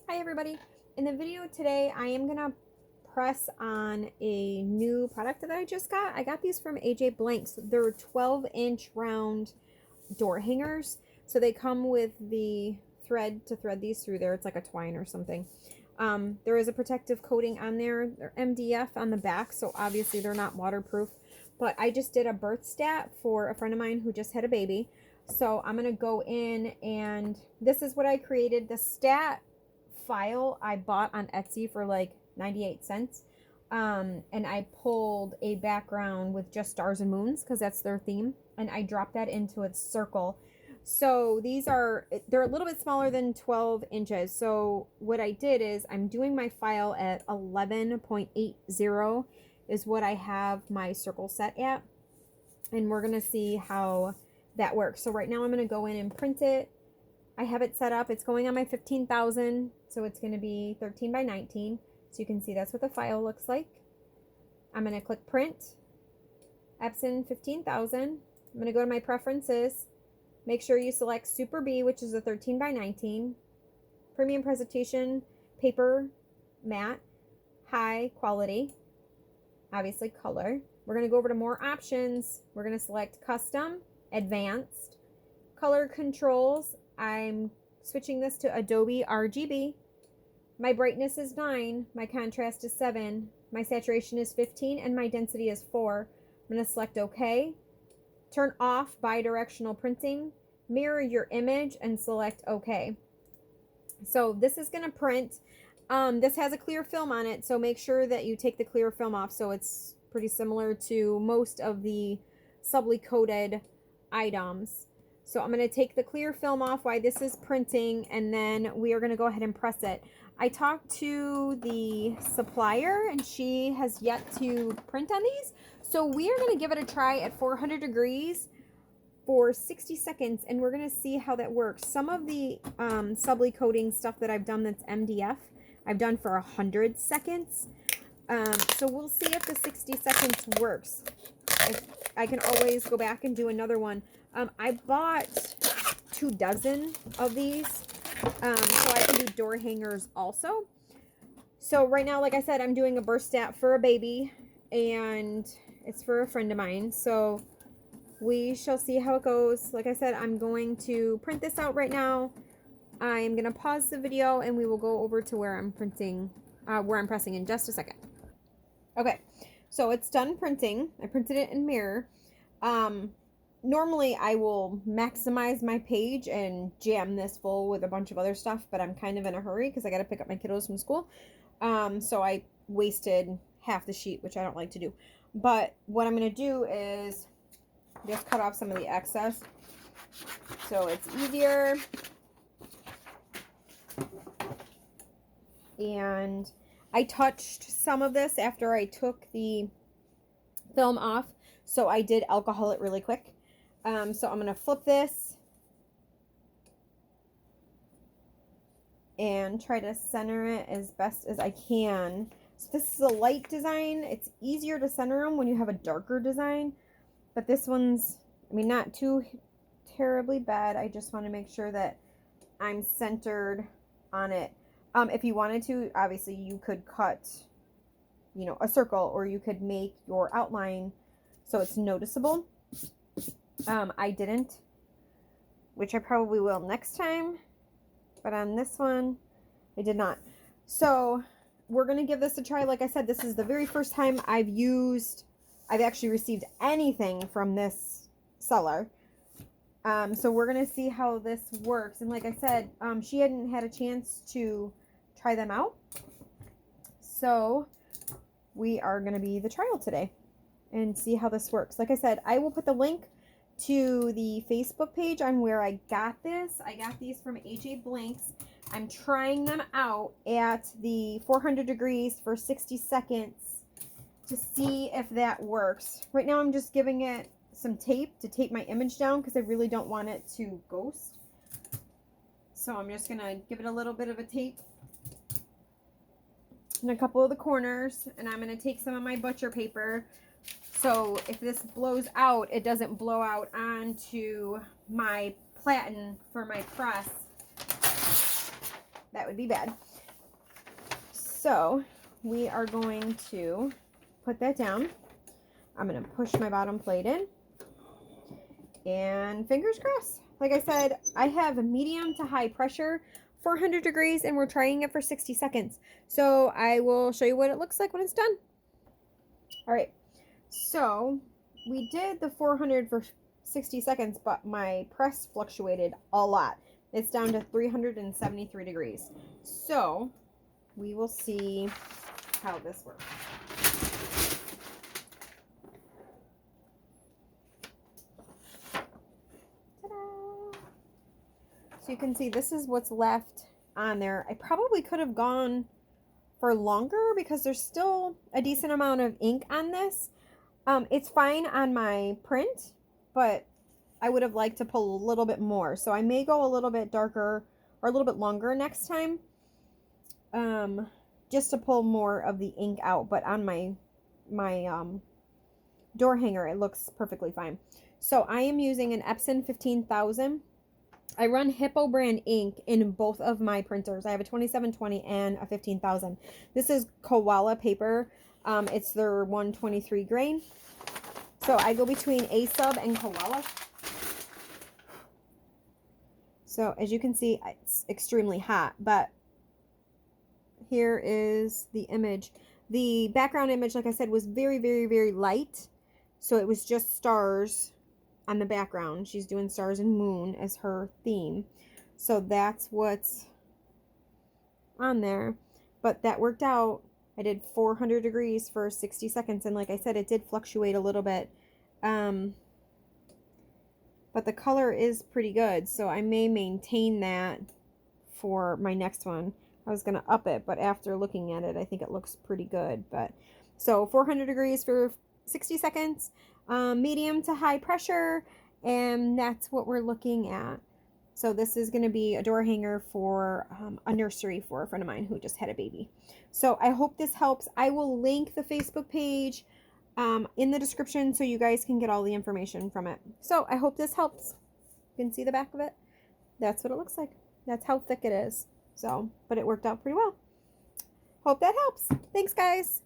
Hi everybody. In the video today, I am going to press on a new product that I just got. I got these from AJ Blanks. They're 12-inch round door hangers. So they come with the thread to thread these through there. It's like a twine or something. There is a protective coating on there. They're MDF on the back, so obviously they're not waterproof. But I just did a birth stat for a friend of mine who just had a baby. So I'm going to go in and this is what I created. The stat file I bought on Etsy for like 98 cents. And I pulled a background with just stars and moons because that's their theme. And I dropped that into a circle. So they're a little bit smaller than 12 inches. So what I did is I'm doing my file at 11.80 is what I have my circle set at. And we're going to see how that works. So right now I'm going to go in and print it. I have it set up. It's going on my 15,000. So it's going to be 13 by 19. So you can see that's what the file looks like. I'm going to click print. Epson 15,000. I'm going to go to my preferences. Make sure you select Super B, which is a 13 by 19. Premium presentation, paper, matte, high quality, obviously color. We're going to go over to more options. We're going to select custom, advanced, color controls. I'm switching this to Adobe RGB. My brightness is 9. My contrast is 7. My saturation is 15 and my density is 4. I'm going to select OK. Turn off bidirectional printing. Mirror your image and select OK. So this is going to print. This has a clear film on it, so make sure that you take the clear film off. So it's pretty similar to most of the subly coated items. So I'm going to take the clear film off while this is printing, and then we are going to go ahead and press it. I talked to the supplier, and she has yet to print on these. So we are going to give it a try at 400 degrees for 60 seconds, and we're going to see how that works. Some of the subly coating stuff that I've done that's MDF, I've done for 100 seconds. So we'll see if the 60 seconds works. I can always go back and do another one. I bought 24 of these, so I can do door hangers also. So right now, like I said, I'm doing a birth stat for a baby, and it's for a friend of mine. So we shall see how it goes. Like I said, I'm going to print this out right now. I'm going to pause the video, and we will go over to where I'm printing, where I'm pressing in just a second. Okay, so it's done printing. I printed it in Mirror. Normally I will maximize my page and jam this full with a bunch of other stuff, but I'm kind of in a hurry because I got to pick up my kiddos from school. So I wasted half the sheet, which I don't like to do. But what I'm going to do is just cut off some of the excess so it's easier. And I touched some of this after I took the film off, so I did alcohol it really quick. So I'm going to flip this and try to center it as best as I can. So this is a light design. It's easier to center them when you have a darker design, but this one's, I mean, not too terribly bad. I just want to make sure that I'm centered on it. If you wanted to, obviously you could cut, you know, a circle, or you could make your outline so it's noticeable. I didn't, which I probably will next time, but on this one, I did not. So we're going to give this a try. Like I said, this is the very first time I've actually received anything from this seller. So we're going to see how this works. And like I said, she hadn't had a chance to try them out. So we are going to be the trial today and see how this works. Like I said, I will put the link to the Facebook page on where I got this. I got these from AJ Blanks. I'm trying them out at the 400 degrees for 60 seconds to see if that works. Right now I'm just giving it some tape to tape my image down because I really don't want it to ghost. So I'm just going to give it a little bit of a tape in a couple of the corners, and I'm going to take some of my butcher paper. So if this blows out, it doesn't blow out onto my platen for my press. That would be bad. So we are going to put that down. I'm going to push my bottom plate in. And fingers crossed. Like I said, I have a medium to high pressure, 400 degrees, and we're trying it for 60 seconds. So I will show you what it looks like when it's done. All right. So we did the 400 for 60 seconds, but my press fluctuated a lot. It's down to 373 degrees. So we will see how this works. So you can see this is what's left on there. I probably could have gone for longer because there's still a decent amount of ink on this. It's fine on my print, but I would have liked to pull a little bit more. So I may go a little bit darker or a little bit longer next time, just to pull more of the ink out. But on my door hanger, it looks perfectly fine. So I am using an Epson 15,000. I run Hippo brand ink in both of my printers. I have a 2720 and a 15,000. This is koala paper. It's their 123 grain. So I go between A-Sub and koala. So as you can see, it's extremely hot, but here is the image. The background image, like I said, was very, very, very light. So it was just stars on the background. She's doing stars and moon as her theme. So that's what's on there. But that worked out. I did 400 degrees for 60 seconds. And like I said, it did fluctuate a little bit. But the color is pretty good. So I may maintain that for my next one. I was going to up it, but after looking at it, I think it looks pretty good. But so 400 degrees for 60 seconds. Medium to high pressure, and that's what we're looking at. So this is going to be a door hanger for a nursery for a friend of mine who just had a baby. So I hope this helps. I will link the Facebook page in the description so you guys can get all the information from it. So I hope this helps. You can see the back of it. That's what it looks like. That's how thick it is. So, but it worked out pretty well. Hope that helps. Thanks, guys.